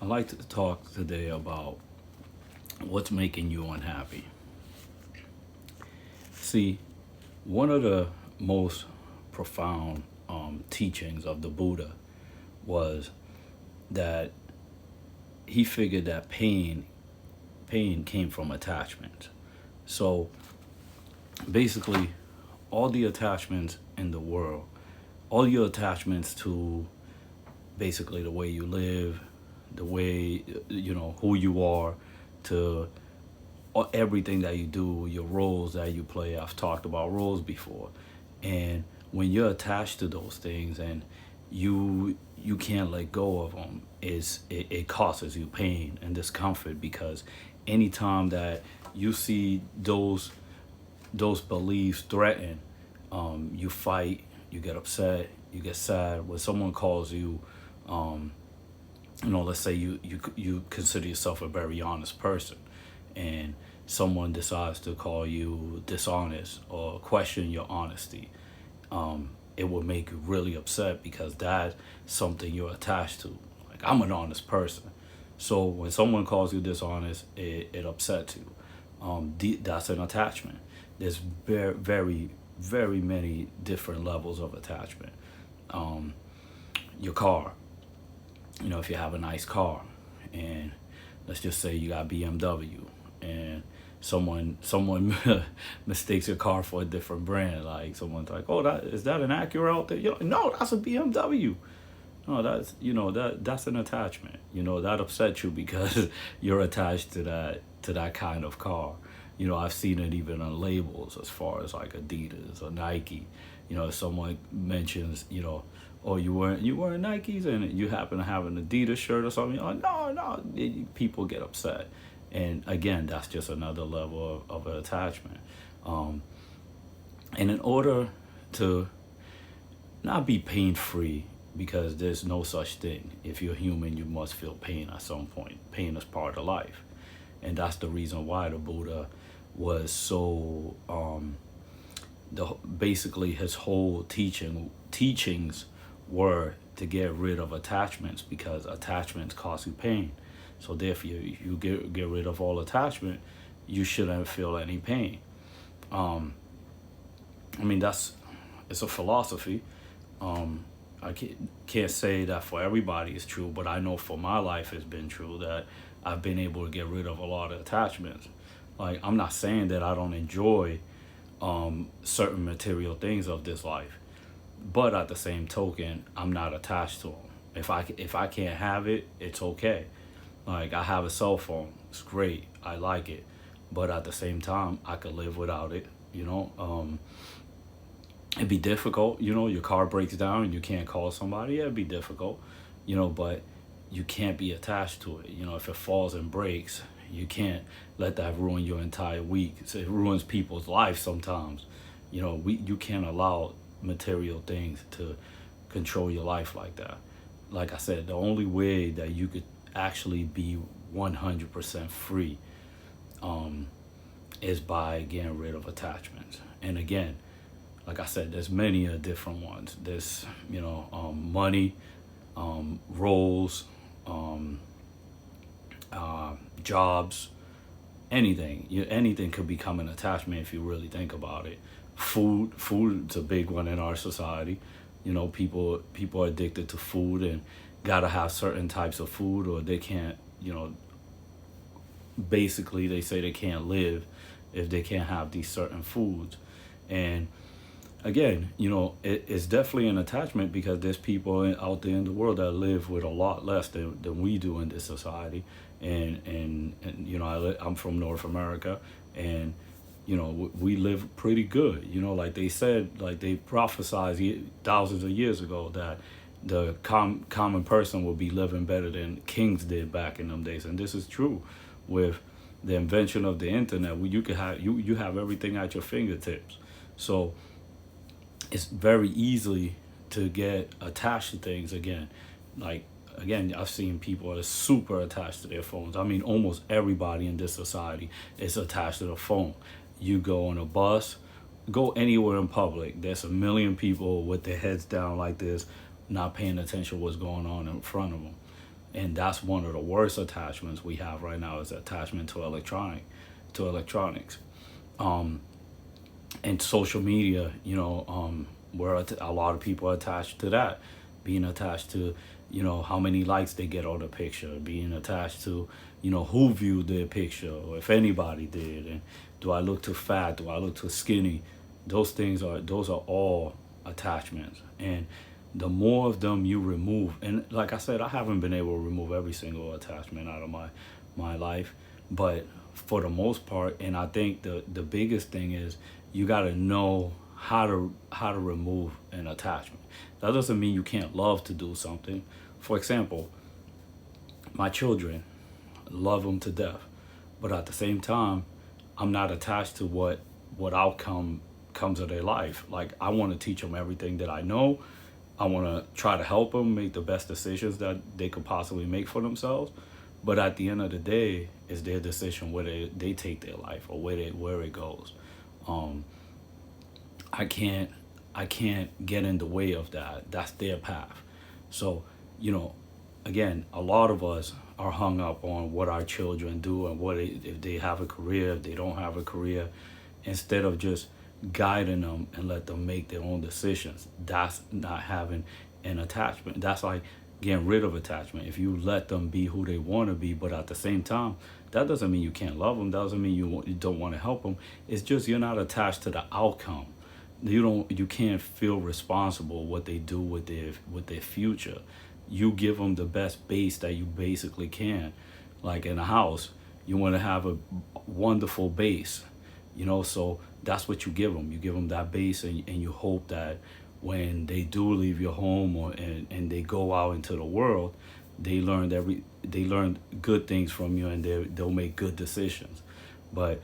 I'd like to talk today about what's making you unhappy. See, one of the most profound teachings of the Buddha was that he figured that pain came from attachment. So basically, all the attachments in the world, all your attachments to basically the way you live, the way who you are, to everything that you do, your roles that you play. I've talked about roles before, and when you're attached to those things and you can't let go of them, it causes you pain and discomfort because anytime that you see those beliefs threatened, you fight, you get upset, you get sad. When someone calls you, um, let's say you consider yourself a very honest person, and someone decides to call you dishonest or question your honesty, it will make you really upset because that's something you're attached to. Like, I'm an honest person. So when someone calls you dishonest, it upsets you. That's an attachment. There's very many different levels of attachment. Um, your car, if you have a nice car, and let's just say you got BMW, and someone mistakes your car for a different brand. Like, someone's like, "Oh, that is that an Acura out there?" No, that's a BMW. No, that's an attachment. That upsets you because you're attached to that kind of car. I've seen it even on labels as far as like Adidas or Nike. If someone mentions, oh, you wearing Nikes and you happen to have an Adidas shirt or something, you're like, no, people get upset. And again, that's just another level of an attachment. Um, and in order to not be pain free, because there's no such thing. If you're human, you must feel pain at some point. Pain is part of life. And that's the reason why the Buddha was so basically his whole teachings were to get rid of attachments, because attachments cause you pain. So therefore, you get rid of all attachment, you shouldn't feel any pain. um I mean, it's a philosophy. I can't say that for everybody it's true, but I know for my life it's been true that I've been able to get rid of a lot of attachments. Like, I'm not saying that I don't enjoy certain material things of this life, but at the same token, I'm not attached to them. If I can't have it, it's okay. Like, I have a cell phone, it's great, I like it, but at the same time, I could live without it. It'd be difficult. Your car breaks down and you can't call somebody. Yeah, it'd be difficult. But you can't be attached to it. If it falls and breaks, you can't let that ruin your entire week. So it ruins people's lives sometimes. You can't allow material things to control your life like that. Like I said, the only way that you could actually be 100% free, um, is by getting rid of attachments. And again, like I said, there's many different ones. There's money, roles, um, jobs, anything. Anything could become an attachment if you really think about it. Food's a big one in our society. People are addicted to food and gotta have certain types of food, or they can't. Basically, they say they can't live if they can't have these certain foods. And again, it's definitely an attachment because there's people out there in the world that live with a lot less than we do in this society. And I'm from North America, and we live pretty good. Like they said, like they prophesied thousands of years ago that the common person will be living better than kings did back in them days, and this is true. With the invention of the internet, you can have you have everything at your fingertips. So it's very easy to get attached to things again. Like, again, I've seen people that are super attached to their phones. I mean, almost everybody in this society is attached to the phone. You go on a bus, go anywhere in public, there's a million people with their heads down like this, not paying attention to what's going on in front of them. And that's one of the worst attachments we have right now, is attachment to electronics. Um, and social media, where a lot of people are attached to that, being attached to, how many likes they get on the picture, being attached to, who viewed their picture, or if anybody did, and do I look too fat, do I look too skinny? Those are all attachments, and the more of them you remove, and like I said, I haven't been able to remove every single attachment out of my life, but for the most part. And I think the biggest thing is, you got to know how to remove an attachment. That doesn't mean you can't love to do something. For example, my children, love them to death, but at the same time, I'm not attached to what outcome comes of their life. Like, I want to teach them everything that I know. I want to try to help them make the best decisions that they could possibly make for themselves. But at the end of the day, it's their decision where they take their life, or where it goes. Um, I can't I can't get in the way of that. That's their path. So, you know, again, a lot of us are hung up on what our children do, and if they have a career, if they don't have a career, instead of just guiding them and let them make their own decisions. That's not having an attachment. That's like getting rid of attachment. If you let them be who they want to be, but at the same time, that doesn't mean you can't love them. Doesn't mean you don't want to help them. It's just you're not attached to the outcome. You can't feel responsible what they do with their future. You give them the best base that you basically can. Like in a house, you want to have a wonderful base, so that's what you give them. You give them that base, and you hope that when they do leave your home, and they go out into the world, they learn good things from you, and they'll make good decisions. But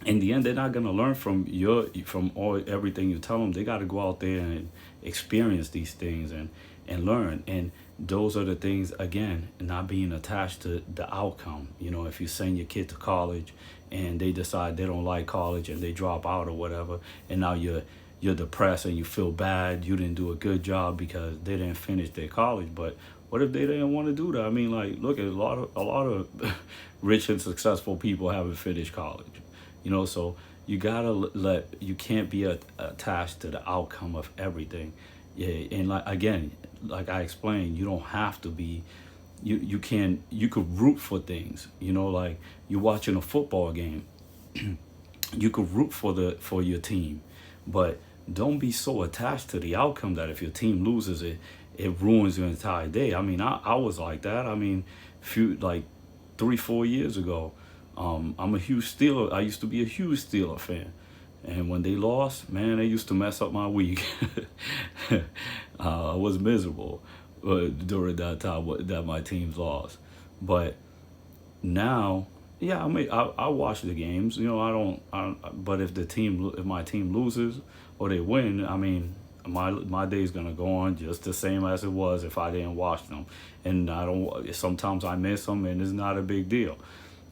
in the end, they're not gonna learn from all everything you tell them. They got to go out there and experience these things, and learn. And those are the things, again, not being attached to the outcome. If you send your kid to college and they decide they don't like college and they drop out or whatever, and now you're depressed and you feel bad, you didn't do a good job because they didn't finish their college. But what if they didn't want to do that? I mean, like, look at a lot of rich and successful people haven't finished college. So you gotta you can't be attached to the outcome of everything. Yeah, and like, again, like I explained, you don't have to be. You could root for things. Like, you're watching a football game, you could root for your team, but don't be so attached to the outcome that if your team loses, it ruins your entire day. I mean, I was like that. I mean, few like 3-4 years ago, I'm a huge Steeler. I used to be a huge Steeler fan, and when they lost, man, they used to mess up my week. I was miserable during that time that my teams lost. But now, yeah, I watch the games. I don't. But if my team loses or they win, I mean, my day's gonna go on just the same as it was if I didn't watch them. And I don't. Sometimes I miss them, and it's not a big deal.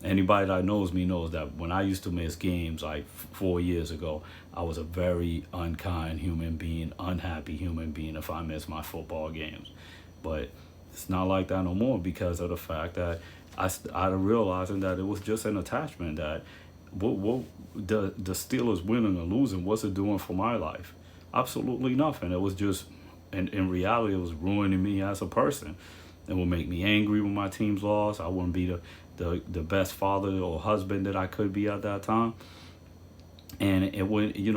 Anybody that knows me knows that when I used to miss games like 4 years ago, I was a very unkind human being, unhappy human being if I missed my football games. But it's not like that no more, because of the fact that I realizing that it was just an attachment. That what the Steelers winning or losing, what's it doing for my life? Absolutely nothing. It was just, in reality, it was ruining me as a person. It would make me angry when my teams lost. I wouldn't be the best father or husband that I could be at that time. And it would, you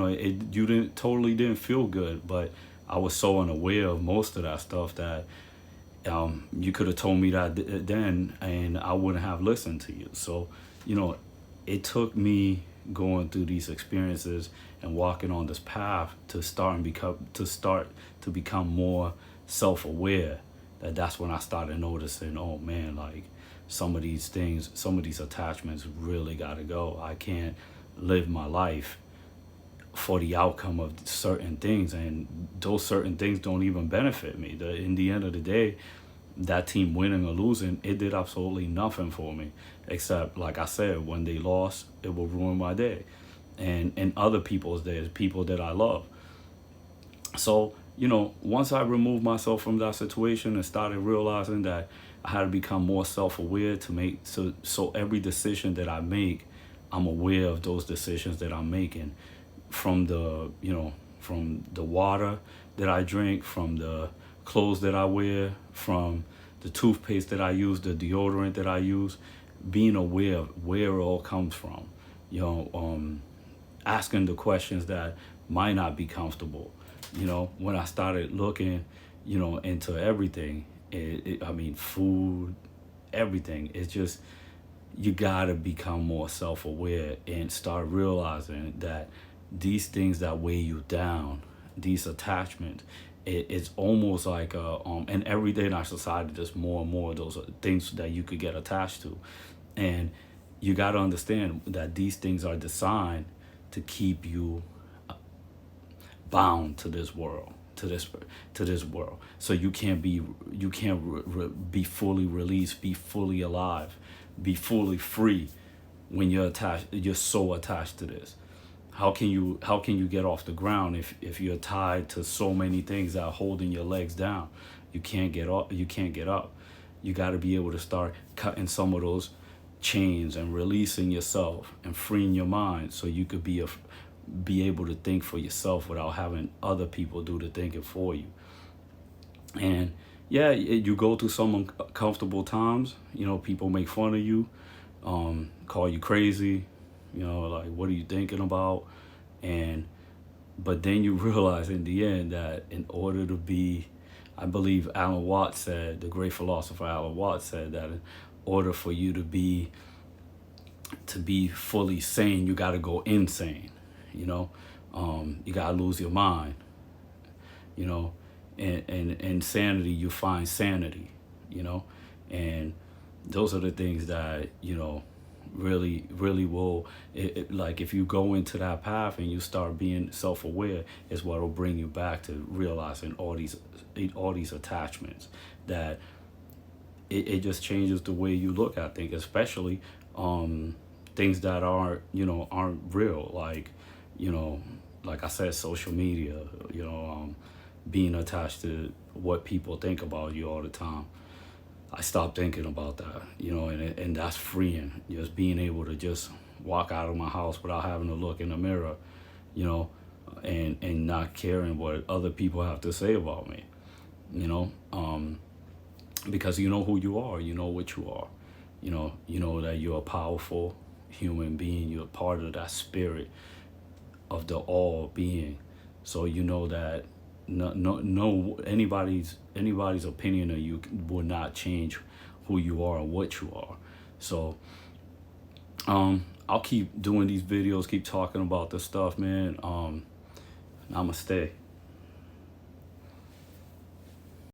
didn't feel good. But I was so unaware of most of that stuff that you could have told me that then, and I wouldn't have listened to you. So, it took me going through these experiences and walking on this path to start to become more self-aware. That's when I started noticing, oh man, like, some of these things, some of these attachments really got to go. I can't live my life for the outcome of certain things, and those certain things don't even benefit me. In the end of the day, that team winning or losing, it did absolutely nothing for me, except, like I said, when they lost, it will ruin my day, and other people's days, people that I love. So once I removed myself from that situation and started realizing that I had to become more self-aware to make so every decision that I make, I'm aware of those decisions that I'm making, from the water that I drink, from the clothes that I wear, from the toothpaste that I use, the deodorant that I use, being aware of where it all comes from. You know, asking the questions that might not be comfortable. When I started looking, into everything, I mean, food, everything. It's just, you gotta become more self-aware and start realizing that these things that weigh you down, these attachments, it's almost like and every day in our society, there's more and more of those things that you could get attached to, and you got to understand that these things are designed to keep you bound to this world, to this world, so you can't be fully released, be fully alive, be fully free when you're so attached to this. How can you get off the ground if you're tied to so many things that are holding your legs down? You can't get up. You got to be able to start cutting some of those chains and releasing yourself and freeing your mind, so you could be able to think for yourself without having other people do the thinking for you. And yeah, you go through some uncomfortable times. People make fun of you, call you crazy, like, what are you thinking about? And but then you realize in the end that in order to be, I believe the great philosopher Alan Watts said that in order for you to be fully sane, you got to go insane. You got to lose your mind. You know, and insanity, you find sanity. You know, and those are the things that really will, like, if you go into that path and you start being self-aware, is what will bring you back to realizing all these attachments, that it just changes the way you look at things, especially things that aren't real, you know like I said, social media, being attached to what people think about you all the time. I stopped thinking about that, and that's freeing. Just being able to just walk out of my house without having to look in the mirror, you know, and not caring what other people have to say about me, you know, because you know who you are, you know what you are, you know that you're a powerful human being. You're part of that spirit of the all being. So you know that no anybody's opinion of you will not change who you are and what you are. So I'll keep doing these videos, keep talking about this stuff, man. Namaste.